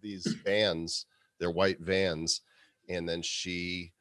these vans, they're white vans, and then she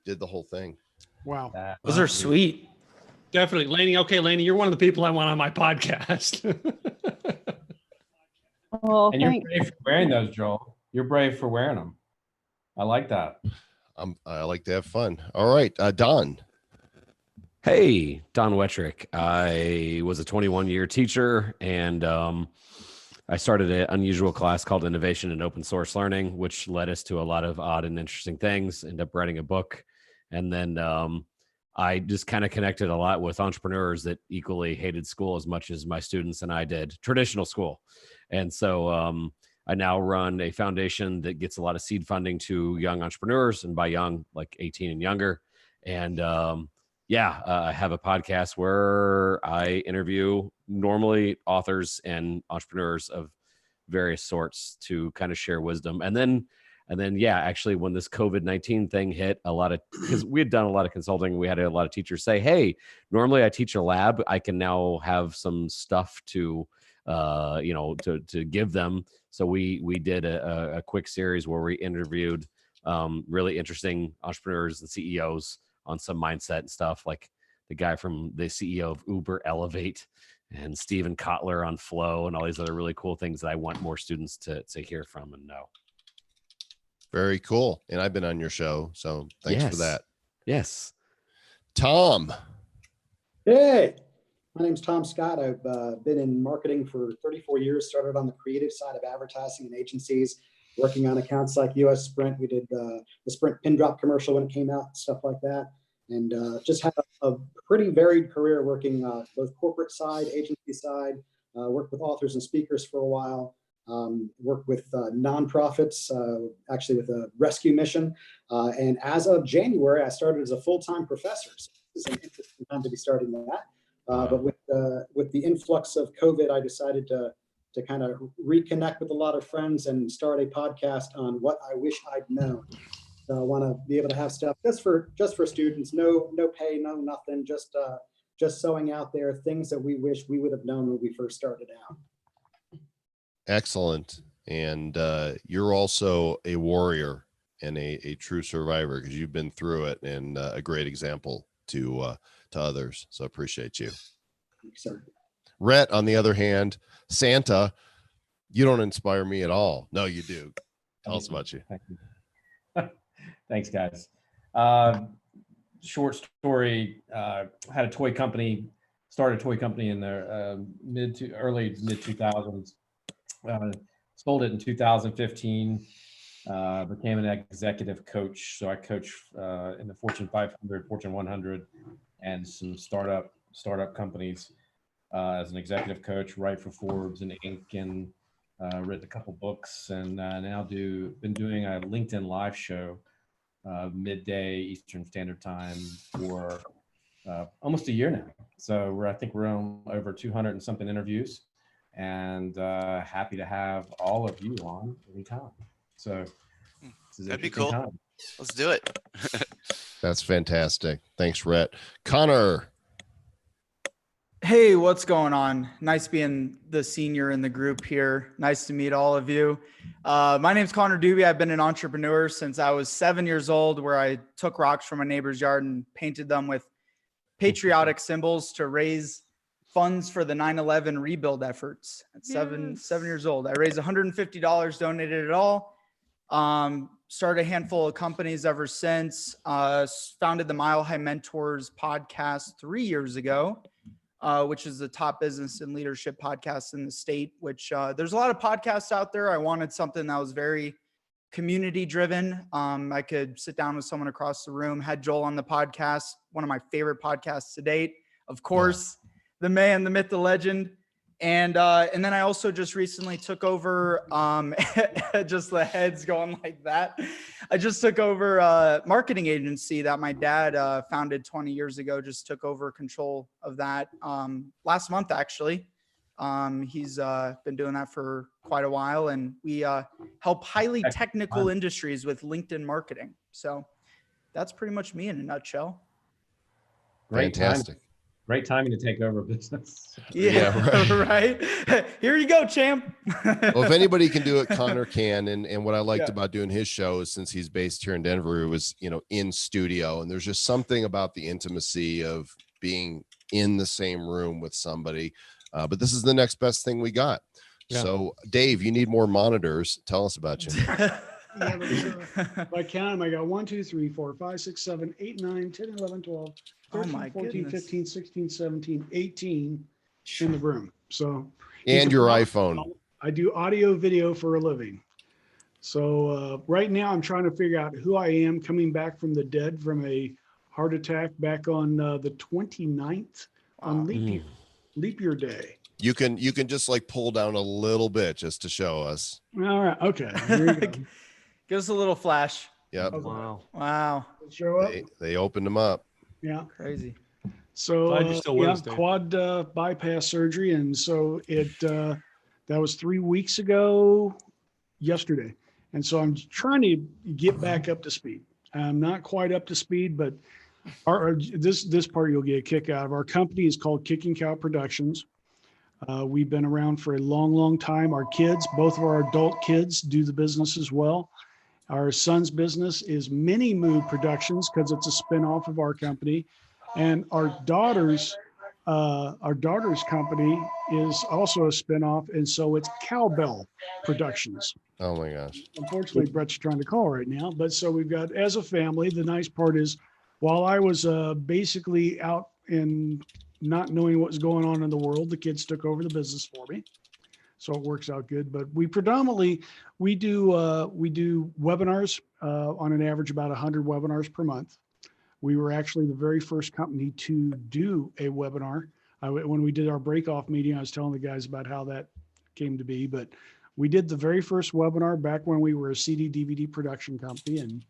did the whole thing. Wow. Those are sweet. Definitely. Lainey. Okay, Lainey, you're one of the people I want on my podcast. Well, And you're brave for wearing those, Joel. You're brave for wearing them. I like that. I like to have fun. All right, Don. Hey, Don Wettrick. I was a 21-year teacher, and I started an unusual class called Innovation and Open Source Learning, which led us to a lot of odd and interesting things. Ended up writing a book, and then I just kind of connected a lot with entrepreneurs that equally hated school as much as my students and I did, traditional school. And so I now run a foundation that gets a lot of seed funding to young entrepreneurs, and by young, like 18 and younger. And I have a podcast where I interview normally authors and entrepreneurs of various sorts to kind of share wisdom. And then, actually, when this COVID-19 thing hit, because we had done a lot of consulting, we had a lot of teachers say, hey, normally I teach a lab. I can now have some stuff to give them. So we did a quick series where we interviewed really interesting entrepreneurs and CEOs on some mindset and stuff, like the guy from the CEO of Uber Elevate and Steven Kotler on Flow and all these other really cool things that I want more students to hear from and know. Very cool. And I've been on your show, so thanks for that. Yes. Tom. Hey, my name's Tom Scott. I've been in marketing for 34 years, started on the creative side of advertising and agencies, working on accounts like US Sprint. We did the Sprint pin drop commercial when it came out, stuff like that. And just had a pretty varied career working both corporate side, agency side, worked with authors and speakers for a while, worked with nonprofits, actually with a rescue mission. And as of January, I started as a full-time professor. So it's an interesting time to be starting that. But with the influx of COVID, I decided to kind of reconnect with a lot of friends and start a podcast on what I wish I'd known. So I want to be able to have stuff just for students, no pay, no nothing, just sowing out there things that we wish we would have known when we first started out. Excellent. And you're also a warrior and a true survivor because you've been through it, and a great example to others. So appreciate you. Thanks, sir. Rhett, on the other hand, Santa, you don't inspire me at all. No, you do. Tell us about you. Thank you. Thanks, guys. Short story, had a toy company, started a toy company in the early mid 2000s. Sold it in 2015, became an executive coach. So I coach in the Fortune 500, Fortune 100, and some startup companies as an executive coach, write for Forbes and Inc. and written a couple books, and now been doing a LinkedIn live show midday Eastern Standard Time for almost a year now. So I think we're on over 200 and something interviews, and happy to have all of you on anytime. So that'd be cool. Time. Let's do it. That's fantastic. Thanks, Rhett. Connor. Hey, what's going on? Nice being the senior in the group here. Nice to meet all of you. My name's Connor Doobie. I've been an entrepreneur since I was 7 years old, where I took rocks from a neighbor's yard and painted them with patriotic symbols to raise funds for the 9/11 rebuild efforts. At seven years old, I raised $150, donated it all. Started a handful of companies ever since. Founded the Mile High Mentors podcast 3 years ago. Which is the top business and leadership podcast in the state, which there's a lot of podcasts out there. I wanted something that was very community driven. I could sit down with someone across the room, had Joel on the podcast, one of my favorite podcasts to date, of course, the man, the myth, the legend. And then I also just recently took over, just the heads going like that. I just took over a marketing agency that my dad founded 20 years ago, just took over control of that last month, actually. He's been doing that for quite a while, and we help highly technical industries with LinkedIn marketing. So that's pretty much me in a nutshell. Fantastic. Great timing to take over business. Yeah, right. Here you go, champ. Well, if anybody can do it, Connor can. And what I liked Yeah. about doing his show is, since he's based here in Denver, it was, in studio. And there's just something about the intimacy of being in the same room with somebody. But this is the next best thing we got. Yeah. So, Dave, you need more monitors. Tell us about you. Yeah, but, if I count them, I got 1, 2, 3, 4, 5, 6, 7, 8, 9, 10, 11, 12, Oh 13, my 14, goodness. 15, 16, 17, 18 in the room. So And your can- iPhone. I do audio video for a living. So right now I'm trying to figure out who I am coming back from the dead from a heart attack back on the 29th on leap year day. You can just like pull down a little bit just to show us. All right. Okay. Here you go. Give us a little flash. Yep. Wow. Wow. Show up. They opened them up. Yeah. Crazy. So Glad you're still with yeah, us, Dave. quad bypass surgery, and so that was 3 weeks ago yesterday, and so I'm trying to get back up to speed. I'm not quite up to speed, but this part you'll get a kick out of. Our company is called Kicking Cow Productions. We've been around for a long time. Our kids, both of our adult kids, do the business as well. Our son's business is Mini Moo Productions because it's a spinoff of our company. And our daughter's company is also a spinoff, and so it's Cowbell Productions. Oh my gosh. Unfortunately, Brett's trying to call right now, but so we've got, as a family, the nice part is, while I was basically out in not knowing what was going on in the world, the kids took over the business for me. So it works out good. But we predominantly, we do webinars on an average about 100 webinars per month. We were actually the very first company to do a webinar. When we did our break-off meeting, I was telling the guys about how that came to be, but we did the very first webinar back when we were a CD DVD production company.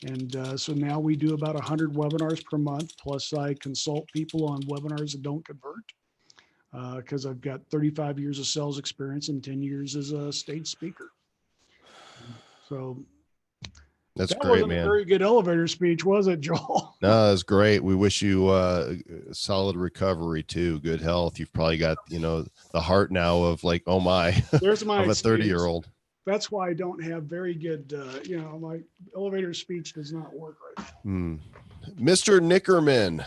And so now we do about 100 webinars per month. Plus I consult people on webinars that don't convert because I've got 35 years of sales experience and 10 years as a stage speaker. So That's that great, wasn't man. a very good elevator speech, was it, Joel? No, that's great. We wish you solid recovery too. Good health. You've probably got, the heart now of like, oh my, There's my of a excuse. 30-year-old. That's why I don't have very good, my elevator speech does not work right now. Mr. Nickerman.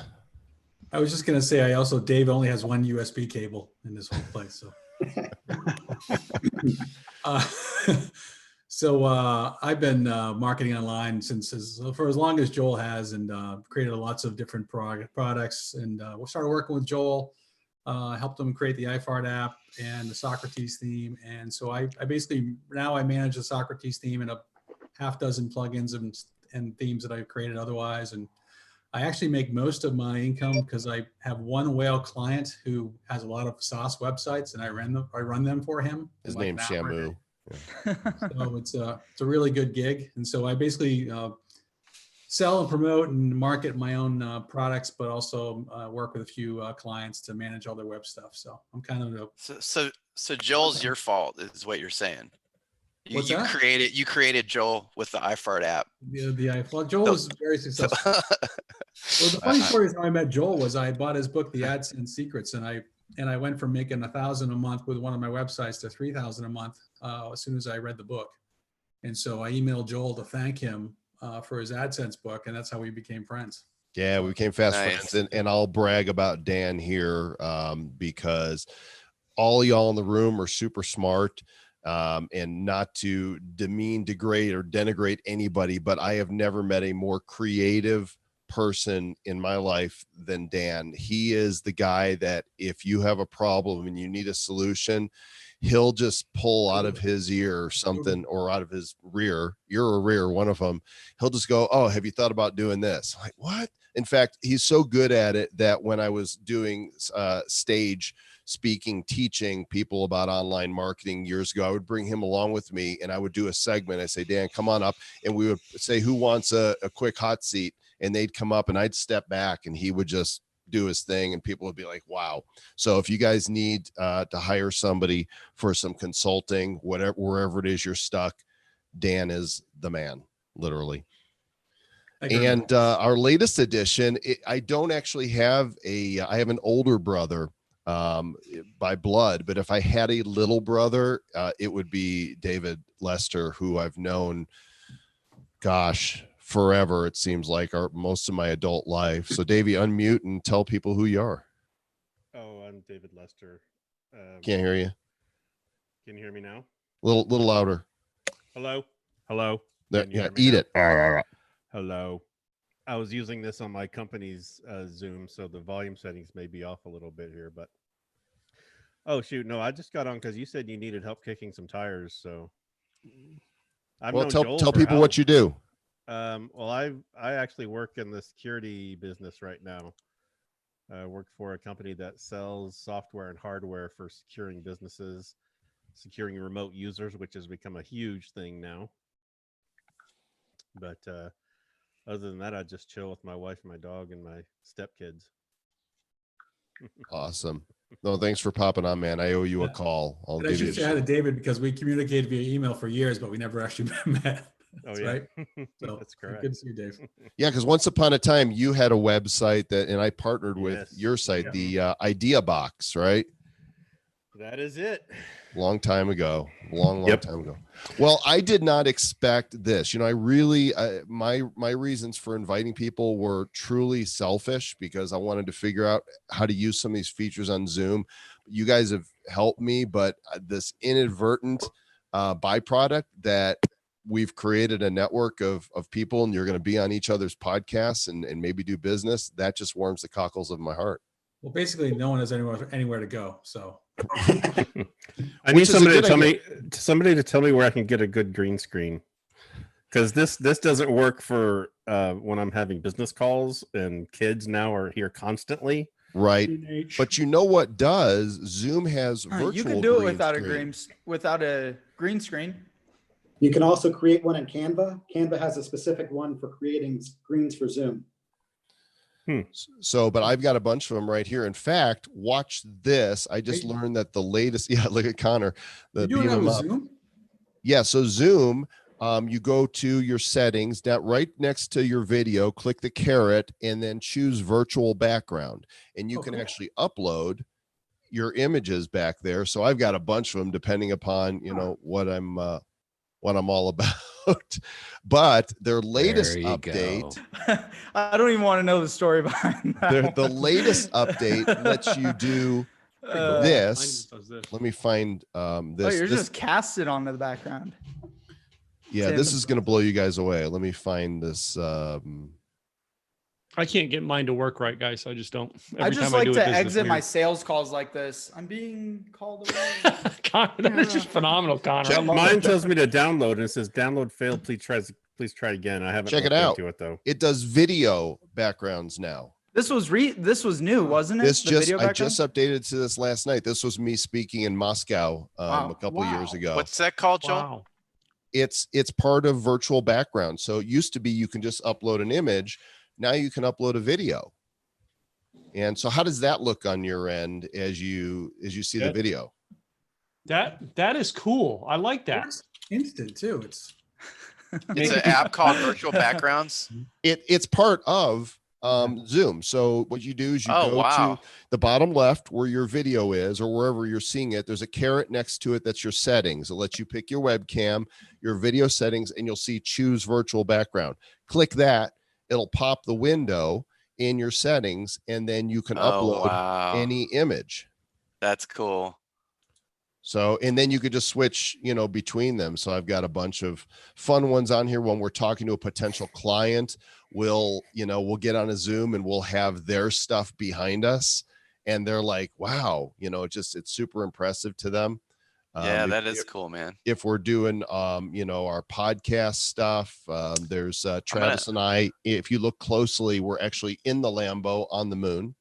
I was just going to say, Dave only has one USB cable in this whole place. So, I've been marketing online for as long as Joel has, and created lots of different products. And we started working with Joel, helped him create the iFart app and the Socrates theme. And so I basically, now I manage the Socrates theme and a half dozen plugins and themes that I've created otherwise. And I actually make most of my income because I have one whale client who has a lot of SaaS websites, and I run them for him. His like name's Shamu. So it's a really good gig. And so I basically sell and promote and market my own products, but also work with a few clients to manage all their web stuff. So I'm kind of So Joel's your fault, is what you're saying. What's You that? created Joel with the iFart app. well, Joel was very successful. Well, the funny story is how I met Joel was I bought his book, The AdSense Secrets, and I went from making $1,000 a month with one of my websites to $3,000 a month as soon as I read the book. And so I emailed Joel to thank him for his AdSense book, and that's how we became friends. Yeah, we became fast Nice. friends. And I'll brag about Dan here because all y'all in the room are super smart. And not to degrade or denigrate anybody, but I have never met a more creative person in my life than Dan. He is the guy that if you have a problem and you need a solution, he'll just pull out of his ear or something, or out of his rear, one of them. He'll just go, oh, have you thought about doing this? I'm like, what? In fact, he's so good at it that when I was doing stage speaking, teaching people about online marketing years ago, I would bring him along with me and I would do a segment. I say, Dan, come on up. And we would say, who wants a quick hot seat? And they'd come up and I'd step back and he would just do his thing. And people would be like, wow. So if you guys need to hire somebody for some consulting, wherever it is you're stuck, Dan is the man, literally. Thank you very much. And our latest edition, I don't actually have I have an older brother by blood, but if I had a little brother, it would be David Lester, who I've known, gosh, forever. It seems like most of my adult life. So Davey, unmute and tell people who you are. Oh, I'm David Lester. Can't hear you. Can you hear me now? Little louder. Hello? Hello? There, Can you yeah, hear me eat now? it. Hello. I was using this on my company's Zoom, so the volume settings may be off a little bit here, but oh shoot, no, I just got on because you said you needed help kicking some tires, so I've Well, known tell Joel for people how- what you do. Well, I actually work in the security business right now. I work for a company that sells software and hardware for securing businesses, securing remote users, which has become a huge thing now. But other than that, I just chill with my wife and my dog and my stepkids. Awesome. No, thanks for popping on, man. I owe you a call. I'll And I give you should a say hi to shout. David because we communicated via email for years, but we never actually met. Oh That's yeah, right. So that's correct. good to see you, Dave. Yeah, because once upon a time you had a website and I partnered with Yes. your site, Yeah. the Idea Box, right? That is it. Long time ago, long Yep. time ago. Well, I did not expect this. I really, my reasons for inviting people were truly selfish because I wanted to figure out how to use some of these features on Zoom. You guys have helped me, but this inadvertent byproduct that we've created a network of people and you're going to be on each other's podcasts and maybe do business. That just warms the cockles of my heart. Well, basically, no one has anywhere to go. So I Which need is a somebody good to tell idea. me tell me where I can get a good green screen, because this doesn't work for when I'm having business calls and kids now are here constantly. Right. Teenage. But you know what does? Zoom has virtual You can do it green without screen. without a green screen. You can also create one in Canva. Canva has a specific one for creating screens for Zoom. So, but I've got a bunch of them right here. In fact, watch this. I just learned that the latest, yeah, look at Connor. you're doing beam that him with up. Zoom? Yeah, so Zoom, you go to your settings, that right next to your video, click the caret, and then choose virtual background. And you Oh, can cool. actually upload your images back there. So I've got a bunch of them depending upon, what I'm all about. But their latest There you update, go. I don't even want to know the story behind that. the latest update lets you do Uh, this. Does this. Let me find Oh, this. you're this just casted onto the background. yeah, this is going to blow you guys away. Let me find this. I can't get mine to work right, guys. I just don't. I just time like do to it, this is exit my weird. sales calls like this. I'm being called away. Connor, that is just phenomenal, Connor. I love Mine it. tells me to download and it says download failed. Please try again. I haven't Check it looked out. into it though. It does video backgrounds now. This was new, wasn't it? This The just video I background? just updated to this last night. This was me speaking in Moscow Wow. a couple years ago. What's that called, Joel? Wow. It's part of virtual background. So it used to be you can just upload an image. Now you can upload a video. And so how does that look on your end as you see the video? That is cool. I like that. It's instant too. It's It's an app called Virtual Backgrounds. It's part of Zoom. So what you do is you Oh, go wow. to the bottom left where your video is or wherever you're seeing it. There's a caret next to it. That's your settings. It lets you pick your webcam, your video settings, and you'll see choose virtual background. Click that. It'll pop the window in your settings, and then you can Oh, upload wow. any image. That's cool. So, and then you could just switch, between them. So I've got a bunch of fun ones on here. When we're talking to a potential client, we'll get on a Zoom and we'll have their stuff behind us. And they're like, wow, it's super impressive to them. Yeah, that is cool, man. If we're doing, our podcast stuff, there's Travis and I, if you look closely, we're actually in the Lambo on the moon.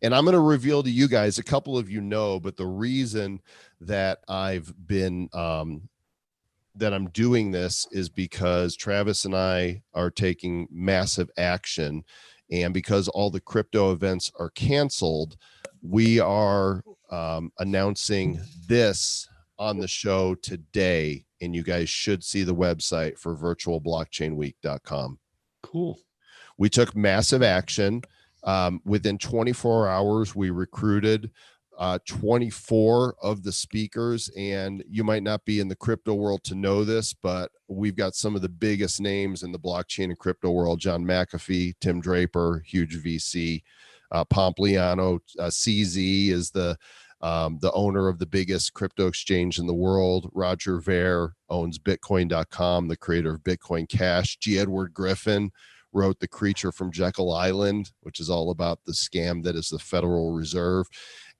And I'm going to reveal to you guys, a couple of you know, but the reason that I've been, that I'm doing this is because Travis and I are taking massive action. And because all the crypto events are canceled, we are announcing this on the show today. and you guys should see the website for virtualblockchainweek.com. Cool. We took massive action. Within 24 hours, we recruited 24 of the speakers, and you might not be in the crypto world to know this, but we've got some of the biggest names in the blockchain and crypto world. John McAfee, Tim Draper, huge VC, Pompliano, CZ is the owner of the biggest crypto exchange in the world. Roger Ver owns Bitcoin.com, the creator of Bitcoin Cash. G. Edward Griffin wrote The Creature from Jekyll Island, which is all about the scam that is the Federal Reserve.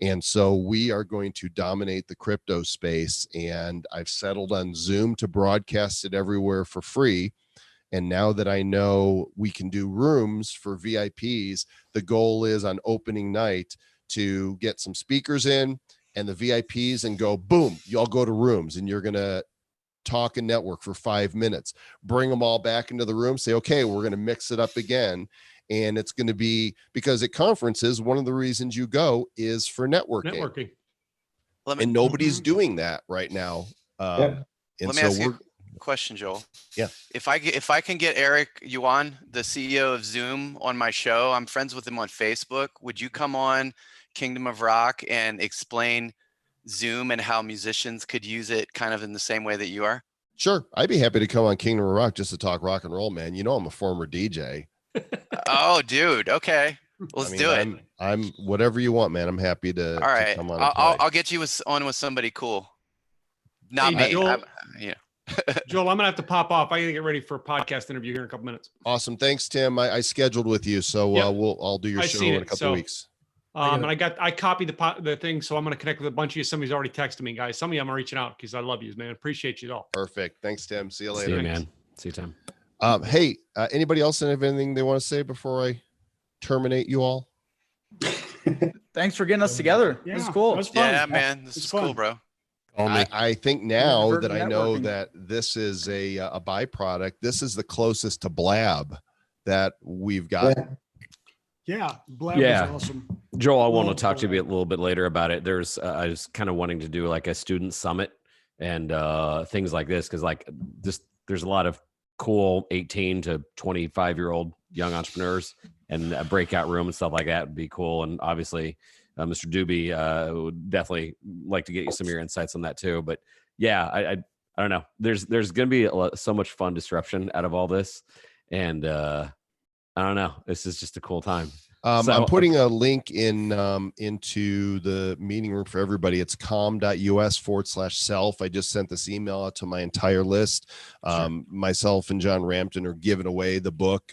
And so we are going to dominate the crypto space. And I've settled on Zoom to broadcast it everywhere for free. And now that I know we can do rooms for VIPs, the goal is on opening night to get some speakers in and the VIPs and go, boom, y'all go to rooms and you're going to talk and network for 5 minutes, bring them all back into the room, say, okay, we're going to mix it up again. And it's going to be, because at conferences, one of the reasons you go is for networking. And nobody's doing that right now. And Let me ask you a question, Joel. Yeah. If I can get Eric Yuan, the CEO of Zoom, on my show, I'm friends with him on Facebook. Would you come on Kingdom of Rock and explain Zoom and how musicians could use it kind of in the same way that you are? Sure. I'd be happy to come on Kingdom of Rock just to talk rock and roll, man. You know, I'm a former DJ. Oh, dude. Okay. Let's do it. I'm whatever you want, man. I'm happy to, all right. to come on. I'll get you on with somebody cool. Not me. Joel, Joel, I'm gonna have to pop off. I gotta get ready for a podcast interview here in a couple minutes. Awesome. Thanks, Tim. I scheduled with you, so I'll do your show in a couple weeks. And I copied the thing, so I'm gonna connect with a bunch of you. Somebody's already texted me, guys. Some of you I'm reaching out because I love you, man. Appreciate you all. Perfect. Thanks, Tim. See you later. See you, man. See you, Tim. Hey, anybody else have anything they want to say before I terminate you all? Thanks for getting us together. Yeah, It was cool. that was fun. Yeah, man. This is cool, bro. I think now Networking, that I know networking. that this is a byproduct, this is the closest to Blab that we've got. Yeah, Blab Yeah. was awesome. Joel, I want to talk to you a little bit later about it. There's, I was kind of wanting to do like a student summit and things like this, because like this, there's a lot of cool 18 to 25-year-old young entrepreneurs, and a breakout room and stuff like that would be cool. And obviously, Mr. Doobie would definitely like to get you some of your insights on that too. But yeah, I don't know. There's going to be so much fun disruption out of all this, and I don't know. This is just a cool time. I'm putting a link in into the meeting room for everybody. It's com.us/self. I just sent this email out to my entire list. Myself and John Rampton are giving away the book,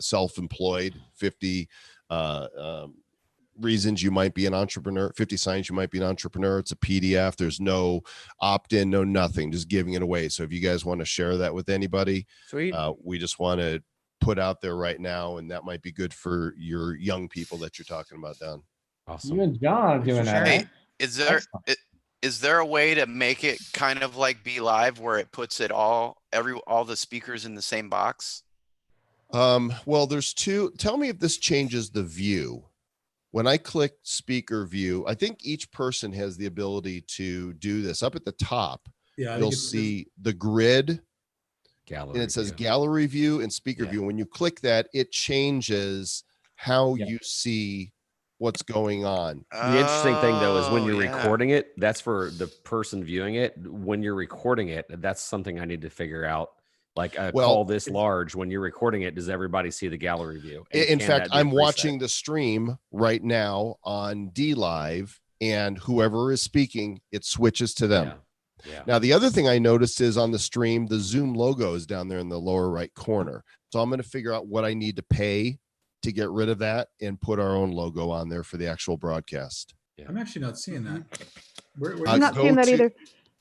Self-Employed, 50 reasons you might be an entrepreneur, 50 signs you might be an entrepreneur. It's a PDF. There's no opt-in, no nothing, just giving it away. So if you guys want to share that with anybody, Sweet. We just want to put out there right now, and that might be good for your young people that you're talking about, Don. Awesome. You and John are doing that. Hey, right? is there a way to make it kind of like Be Live where it puts it all the speakers in the same box? Well, there's two. Tell me if this changes the view. When I click speaker view, I think each person has the ability to do this. Up at the top, you'll see the grid. Gallery and it says view. gallery view and speaker view. When you click that, it changes how you see what's going on. The interesting thing though is when you're recording it, that's for the person viewing it. When you're recording it, that's something I need to figure out. Like call this large. When you're recording it, does everybody see the gallery view? And in fact, I'm watching the stream right now on D Live, and whoever is speaking, it switches to them. Yeah. Now, the other thing I noticed is on the stream, the Zoom logo is down there in the lower right corner. So I'm going to figure out what I need to pay to get rid of that and put our own logo on there for the actual broadcast. I'm actually not seeing that. I'm not seeing that either.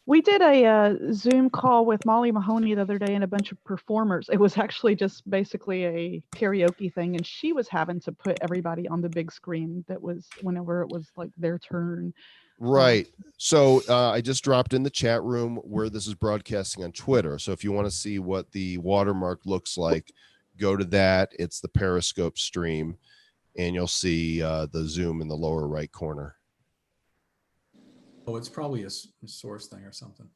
We did a Zoom call with Molly Mahoney the other day and a bunch of performers. It was actually just basically a karaoke thing, and she was having to put everybody on the big screen. That was whenever it was like their turn. Right. So I just dropped in the chat room where this is broadcasting on Twitter. So if you want to see what the watermark looks like, go to that. It's the Periscope stream, and you'll see the Zoom in the lower right corner. Oh, it's probably a source thing or something.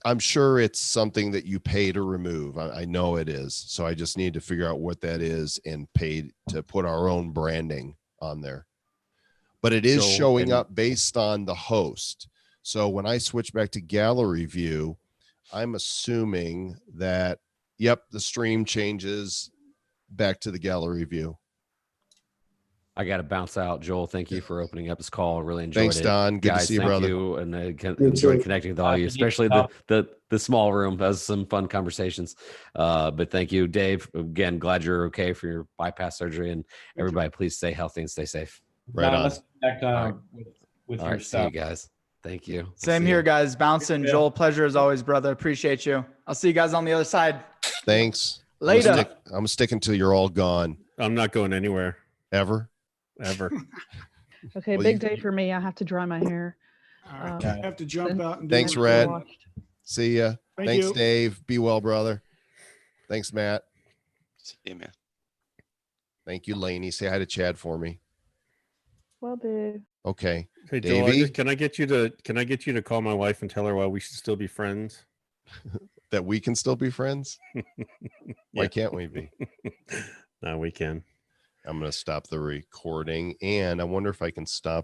I'm sure it's something that you pay to remove. I know it is. So I just need to figure out what that is and pay to put our own branding on there. But it is Joel, showing and- up based on the host. So when I switch back to gallery view, I'm assuming that, yep, the stream changes back to the gallery view. I got to bounce out. Joel, thank you for opening up this call. I really enjoyed Thanks, it. Don. Good to Guys, see you, thank brother. you. And I enjoyed connecting with all you, especially the small room. That was some fun conversations. But thank you, Dave. Again, glad you're okay for your bypass surgery. And everybody, please stay healthy and stay safe. Right on. Let's connect right. with All your right, see you stuff. guys. Thank you. Same See here, ya. guys. Bouncing. Joel, pleasure as always, brother. Appreciate you. I'll see you guys on the other side. Thanks. Later. I'm sticking till you're all gone. I'm not going anywhere Ever. Okay, Well, big day for me. I have to dry my hair. All right. Um, I have to jump out and do Thanks, it. Red. washed. See ya. Thank Thanks, you. Dave. Be well, brother. Thanks, Matt. See you, man. Thank you, Lainey. Say hi to Chad for me. Well, do. Okay. Hey Joel, Davey? can I get you to call my wife and tell her why we should still be friends? That we can still be friends? Why Yeah. can't we be? No, we can. I'm going to stop the recording, and I wonder if I can stop